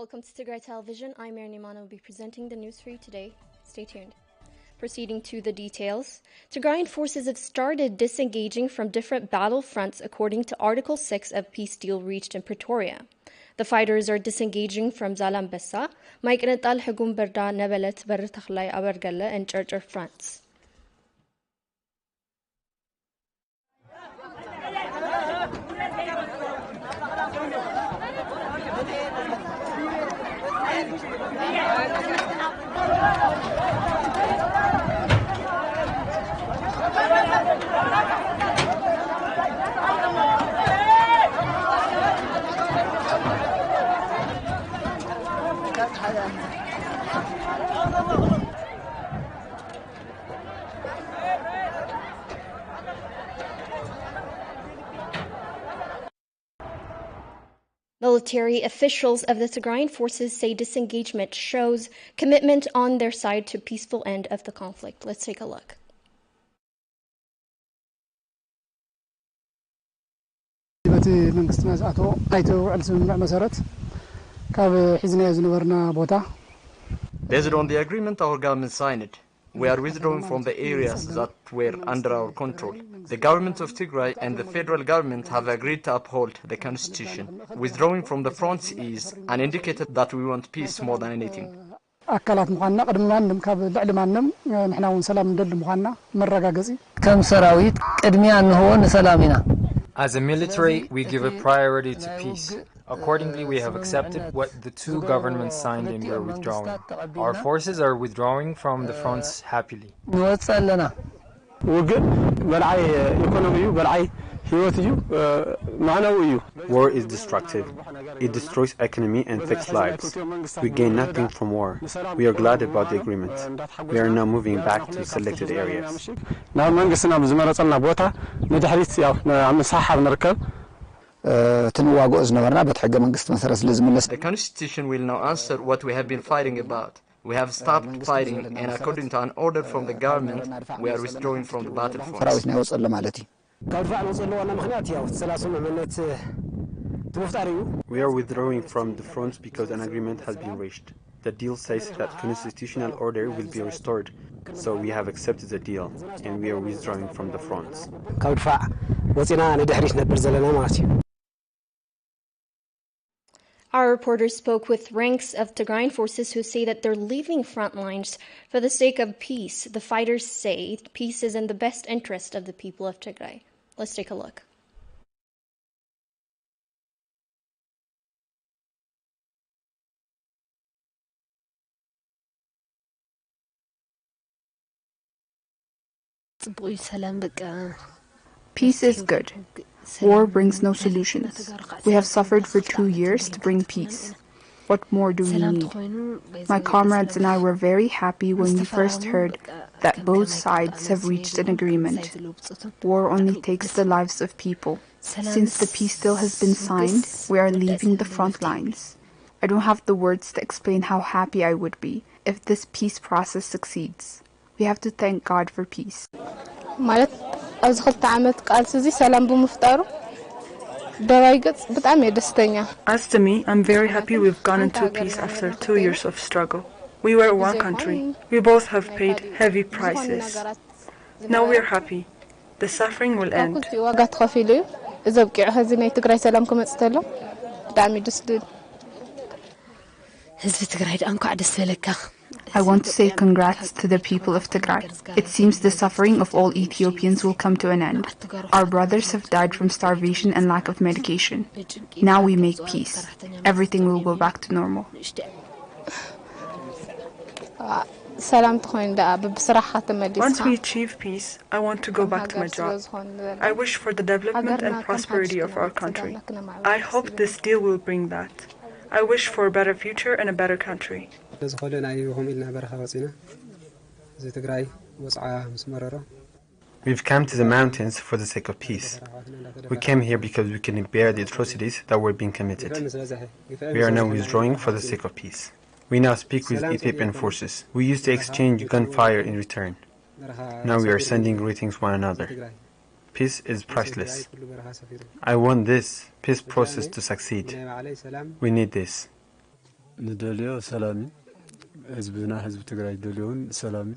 Welcome to Tigray Television. I'm Mary Nimana. Will be presenting the news for you today. Stay tuned. Proceeding to the details, Tigrayan forces have started disengaging from different battle fronts according to Article 6 of peace deal reached in Pretoria. The fighters are disengaging from Zalambesa, Maiqnatal Hugum Berda Nebelet Ber Takhlai Abergala and Churcher fronts. Military officials of the Tigrayan forces say disengagement shows commitment on their side to peaceful end of the conflict. Let's take a look. Based on the agreement our government signed, we are withdrawing from the areas that were under our control. The government of Tigray and the federal government have agreed to uphold the constitution. Withdrawing from the fronts is an indicator that we want peace more than anything. As a military, we give a priority to peace. Accordingly, we have accepted what the two governments signed and we are withdrawing. Our forces are withdrawing from the fronts happily. War is destructive. It destroys economy and takes lives. We gain nothing from war. We are glad about the agreement. We are now moving back to selected areas. The constitution will now answer what we have been fighting about. We have stopped fighting, and according to an order from the government, we are withdrawing from the battlefront. We are withdrawing from the fronts because an agreement has been reached. The deal says that constitutional order will be restored, so we have accepted the deal, and we are withdrawing from the fronts. Our reporters spoke with ranks of Tigrayan forces who say that they're leaving front lines for the sake of peace. The fighters say peace is in the best interest of the people of Tigray. Let's take a look. Peace is good. War brings no solutions. We have suffered for 2 years to bring peace. What more do we need? My comrades and I were very happy when we first heard that both sides have reached an agreement. War only takes the lives of people. Since the peace deal has been signed, we are leaving the front lines. I don't have the words to explain how happy I would be if this peace process succeeds. We have to thank God for peace. As to me, I'm very happy we've gone into peace after 2 years of struggle. We were one country. We both have paid heavy prices. Now we're happy. The suffering will end. I want to say congrats to the people of Tigray. It seems the suffering of all Ethiopians will come to an end. Our brothers have died from starvation and lack of medication. Now we make peace. Everything will go back to normal. Once we achieve peace, I want to go back to my job. I wish for the development and prosperity of our country. I hope this deal will bring that. I wish for a better future and a better country. We've come to the mountains for the sake of peace. We came here because we couldn't bear the atrocities that were being committed. We are now withdrawing for the sake of peace. We now speak with Ethiopian forces. We used to exchange gunfire in return. Now we are sending greetings one another. Peace is priceless. I want this peace process to succeed. We need this.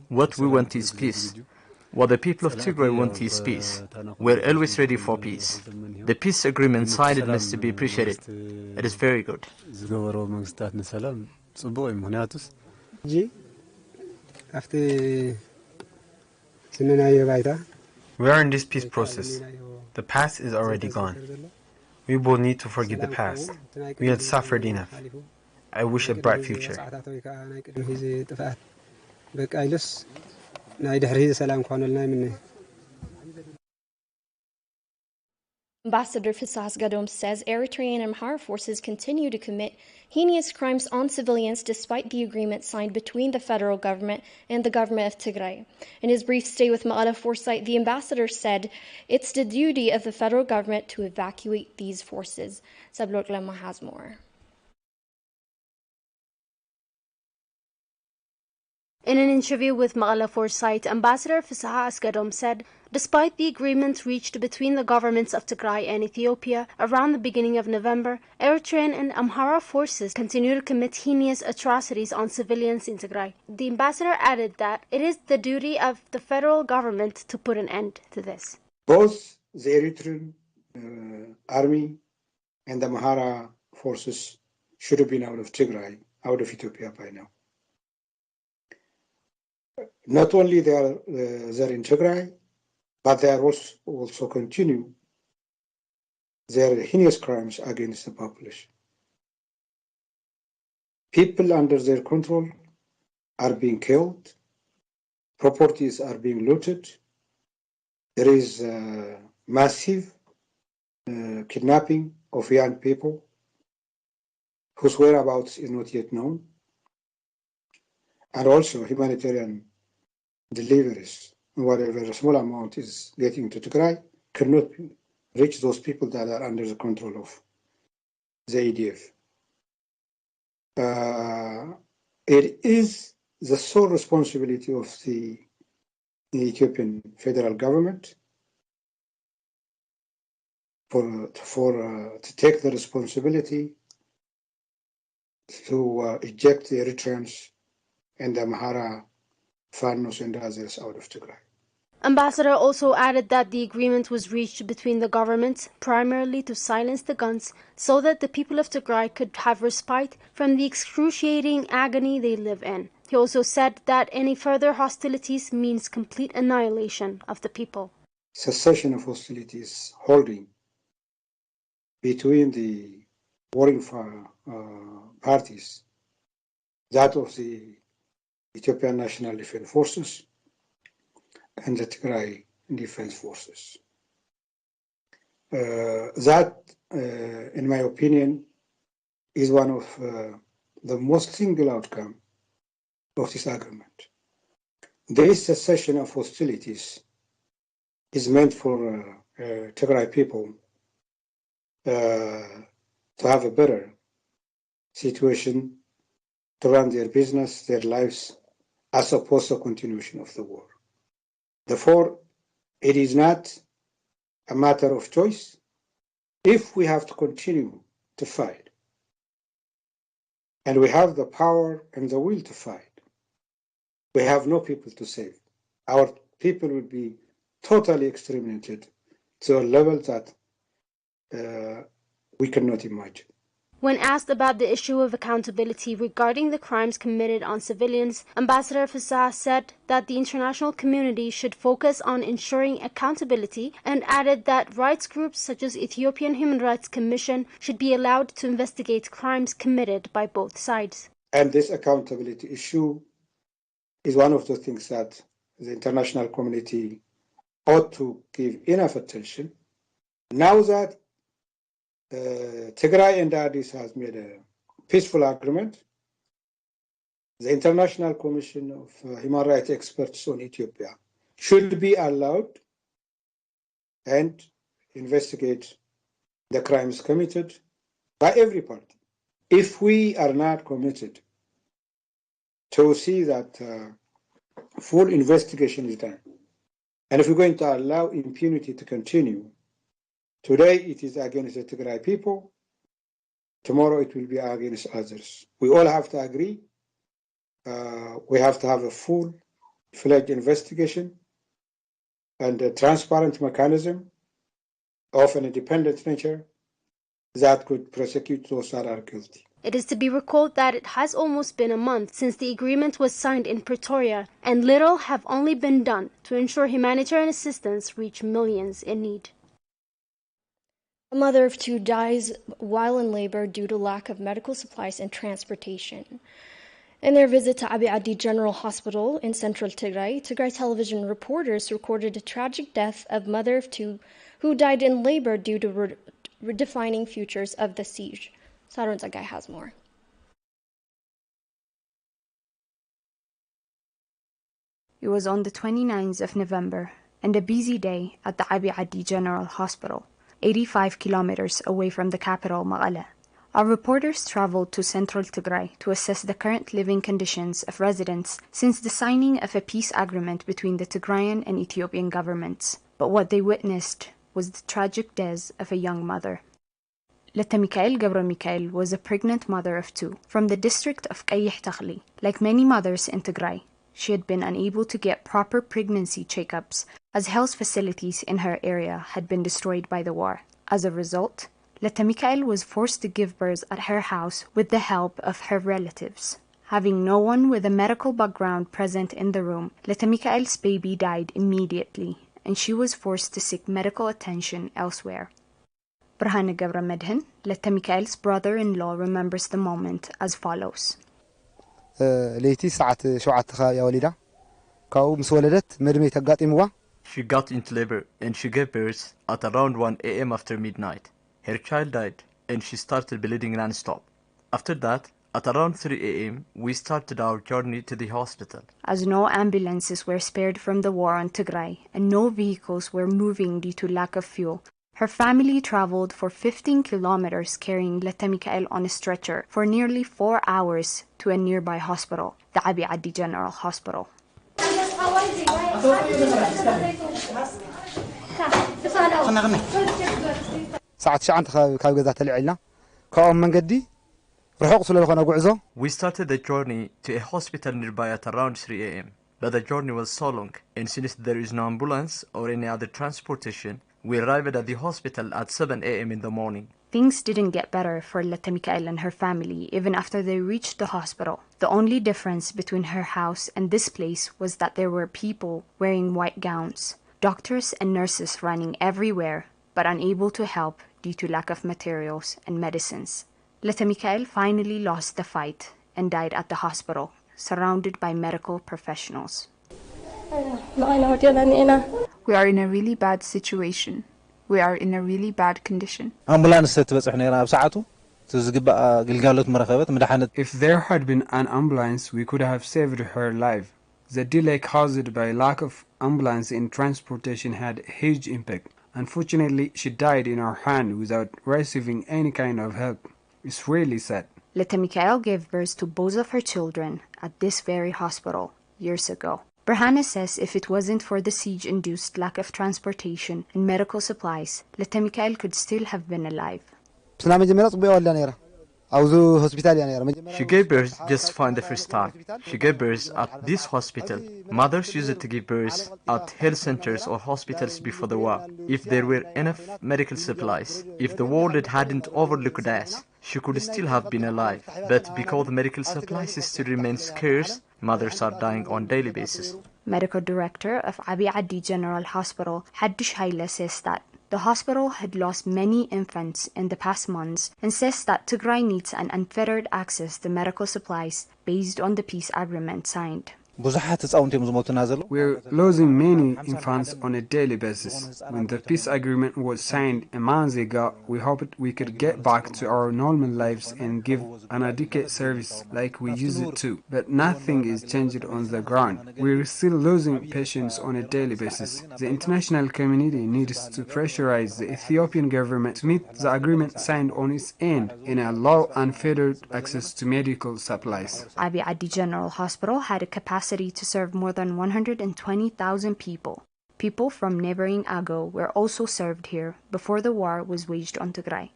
What we want is peace. What the people of Tigray want is peace. We're always ready for peace. The peace agreement signed must be appreciated. It is very good. We are in this peace process. The past is already gone. We will need to forget the past. We had suffered enough. I wish a bright future. Ambassador Fisas Gadom says Eritrean and Amhara forces continue to commit heinous crimes on civilians despite the agreement signed between the federal government and the government of Tigray. In his brief stay with Ma'ala Foresight, the ambassador said it's the duty of the federal government to evacuate these forces. Sablok Lama has more. In an interview with Ma'ala Foresight, Ambassador Fisas Gadom said, despite the agreement reached between the governments of Tigray and Ethiopia around the beginning of November, Eritrean and Amhara forces continue to commit heinous atrocities on civilians in Tigray. The ambassador added that it is the duty of the federal government to put an end to this. Both the Eritrean army and the Amhara forces should have been out of Tigray, out of Ethiopia by now. Not only they are there in Tigray, but they are also continue their heinous crimes against the population. People under their control are being killed, properties are being looted, there is massive kidnapping of young people whose whereabouts is not yet known, and also humanitarian deliveries, whatever a small amount is getting to Tigray, cannot reach those people that are under the control of the ADF. It is the sole responsibility of the Ethiopian federal government to take the responsibility to eject the Eritreans and the Amhara Fanos and others out of Tigray. Ambassador also added that the agreement was reached between the governments primarily to silence the guns so that the people of Tigray could have respite from the excruciating agony they live in. He also said that any further hostilities means complete annihilation of the people. Cessation of hostilities holding between the warring parties, that of the Ethiopian National Defense Forces and the Tigray Defense Forces. That, in my opinion, is one of the most single outcome of this agreement. This cessation of hostilities is meant for Tigray people to have a better situation to run their business, their lives, as opposed to continuation of the war. Therefore, it is not a matter of choice. If we have to continue to fight, and we have the power and the will to fight, we have no people to save. Our people will be totally exterminated to a level that we cannot imagine. When asked about the issue of accountability regarding the crimes committed on civilians, Ambassador Fisas said that the international community should focus on ensuring accountability and added that rights groups such as Ethiopian Human Rights Commission should be allowed to investigate crimes committed by both sides. And this accountability issue is one of the things that the international community ought to give enough attention. Now that Tigray and Addis has made a peaceful agreement, the International Commission of Human Rights Experts on Ethiopia should be allowed and investigate the crimes committed by every party. If we are not committed to see that full investigation is done, and if we're going to allow impunity to continue, today it is against the Tigray people, tomorrow it will be against others. We all have to agree. We have to have a full-fledged investigation and a transparent mechanism of an independent nature that could prosecute those that are guilty. It is to be recalled that it has almost been a month since the agreement was signed in Pretoria, and little have only been done to ensure humanitarian assistance reach millions in need. A mother of two dies while in labor due to lack of medical supplies and transportation. In their visit to Abiy General Hospital in central Tigray, Tigray television reporters recorded a tragic death of mother of two who died in labor due to redefining futures of the siege. Sarun Zagai has more. It was on the 29th of November and a busy day at the Abiy General Hospital, 85 kilometers away from the capital, Mekelle. Our reporters traveled to central Tigray to assess the current living conditions of residents since the signing of a peace agreement between the Tigrayan and Ethiopian governments. But what they witnessed was the tragic death of a young mother. Letta Mikael Gabra Mikael was a pregnant mother of two from the district of Qayih Takhli. Like many mothers in Tigray, she had been unable to get proper pregnancy checkups as health facilities in her area had been destroyed by the war. As a result, Letta Mikael was forced to give birth at her house with the help of her relatives. Having no one with a medical background present in the room, Letta Mikael's baby died immediately, and she was forced to seek medical attention elsewhere. Brahane Gabra Medhin, Letta Mikael's brother-in-law, remembers the moment as follows. ليتي ساعة 7 يا وليدة كاو مسولدت مدمي تقاطيموا. She got into labor and she gave birth at around 1 a.m. after midnight. Her child died and she started bleeding non-stop. After that, at around 3 a.m., we started our journey to the hospital. As no ambulances were spared from the war on Tigray and no vehicles were moving due to lack of fuel, her family traveled for 15 kilometers carrying Letta Mikael on a stretcher for nearly 4 hours to a nearby hospital, the Abiy General Hospital. ساعة 9 كاو غزا تلعلنا كاوم منقدي رحوق سلالخنا قعزو. We started the journey to a hospital nearby at around 3 a.m. But the journey was so long, and since there is no ambulance or any other transportation, we arrived at the hospital at 7 a.m. in the morning. Things didn't get better for Letta Mikael and her family even after they reached the hospital. The only difference between her house and this place was that there were people wearing white gowns, doctors and nurses running everywhere, but unable to help due to lack of materials and medicines. Letta Mikael finally lost the fight and died at the hospital, surrounded by medical professionals. We are in a really bad situation. We are in a really bad condition. If there had been an ambulance, we could have saved her life. The delay caused by lack of ambulance in transportation had a huge impact. Unfortunately, she died in our hand without receiving any kind of help. It's really sad. Letta Mikael gave birth to both of her children at this very hospital years ago. Brahane says if it wasn't for the siege-induced lack of transportation and medical supplies, Letta Mikael could still have been alive. She gave birth just fine the first time. She gave birth at this hospital. Mothers used to give birth at health centers or hospitals before the war. If there were enough medical supplies, if the world hadn't overlooked us, she could still have been alive. But because medical supplies still remain scarce, mothers are dying on a daily basis. Medical director of Abiy General Hospital, Haddush Haile, says that the hospital had lost many infants in the past months and says that Tigray needs an unfettered access to medical supplies based on the peace agreement signed. We're losing many infants on a daily basis. When the peace agreement was signed a month ago, we hoped we could get back to our normal lives and give an adequate service like we used to. But nothing is changed on the ground. We're still losing patients on a daily basis. The international community needs to pressurize the Ethiopian government to meet the agreement signed on its end and allow unfettered access to medical supplies. Abiy General Hospital had a capacity to serve more than 120,000 people. People from neighboring Ago were also served here before the war was waged on Tigray.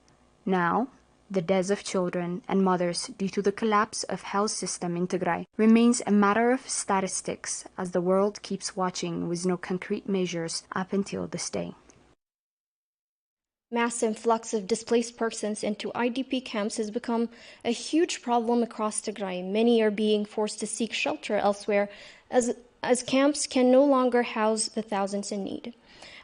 Now, The deaths of children and mothers due to the collapse of health system in Tigray remains a matter of statistics as the world keeps watching with no concrete measures up until this day. Mass influx of displaced persons into IDP camps has become a huge problem across Tigray. Many are being forced to seek shelter elsewhere as camps can no longer house the thousands in need.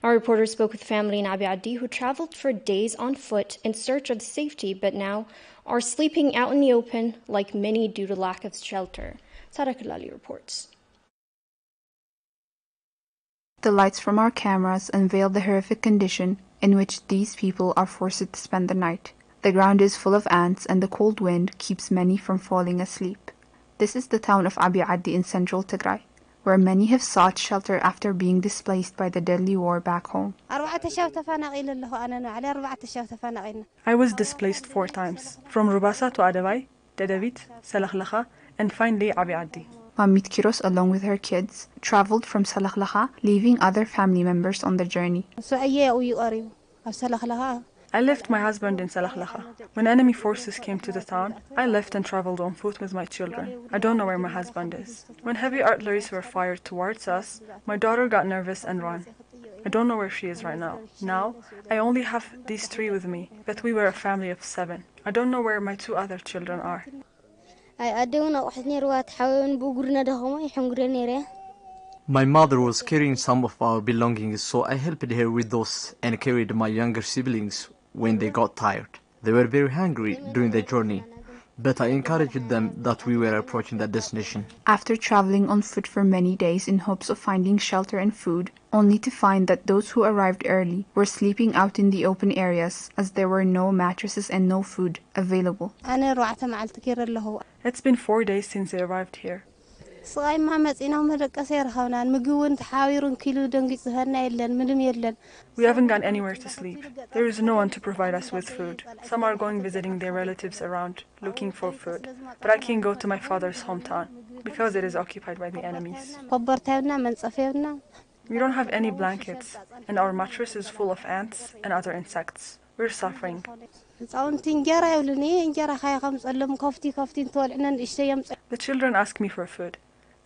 Our reporter spoke with family in Abiyadi who traveled for days on foot in search of safety, but now are sleeping out in the open like many due to lack of shelter. Sara Kalali reports. The lights from our cameras unveil the horrific condition in which these people are forced to spend the night. The ground is full of ants and the cold wind keeps many from falling asleep. This is the town of Abiyadi in central Tigray, where many have sought shelter after being displaced by the deadly war back home. I was displaced 4 times, from Rubasa to Adawai, Dedavit, Salakhlacha, and finally Abiyadi. Mamit Kiros, along with her kids, traveled from Salakhlacha, leaving other family members on the journey. I left my husband in Salakhlacha. When enemy forces came to the town, I left and traveled on foot with my children. I don't know where my husband is. When heavy artilleries were fired towards us, my daughter got nervous and ran. I don't know where she is right now. Now, I only have these 3 with me, but we were a family of 7. I don't know where my 2 other children are. My mother was carrying some of our belongings, so I helped her with those and carried my younger siblings when they got tired. They were very hungry during the journey, but I encouraged them that we were approaching the destination. After traveling on foot for many days in hopes of finding shelter and food, only to find that those who arrived early were sleeping out in the open areas as there were no mattresses and no food available. It's been 4 days since they arrived here. We haven't gone anywhere to sleep. There is no one to provide us with food. Some are going visiting their relatives around, looking for food. But I can't go to my father's hometown, because it is occupied by the enemies. We don't have any blankets, and our mattress is full of ants and other insects. We're suffering. The children ask me for food.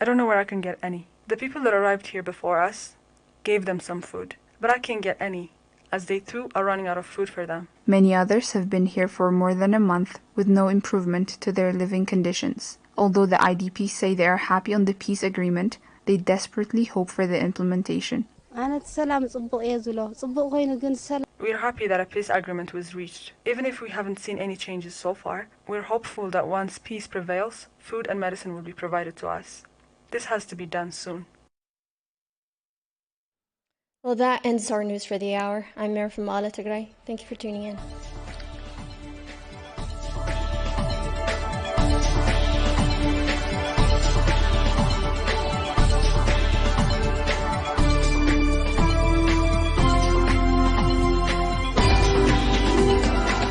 I don't know where I can get any. The people that arrived here before us gave them some food, but I can't get any, as they too are running out of food for them. Many others have been here for more than a month with no improvement to their living conditions. Although the IDPs say they are happy on the peace agreement, they desperately hope for the implementation. We're happy that a peace agreement was reached. Even if we haven't seen any changes so far, we're hopeful that once peace prevails, food and medicine will be provided to us. This has to be done soon. Well, that ends our news for the hour. I'm Mary from Tigray. Thank you for tuning in.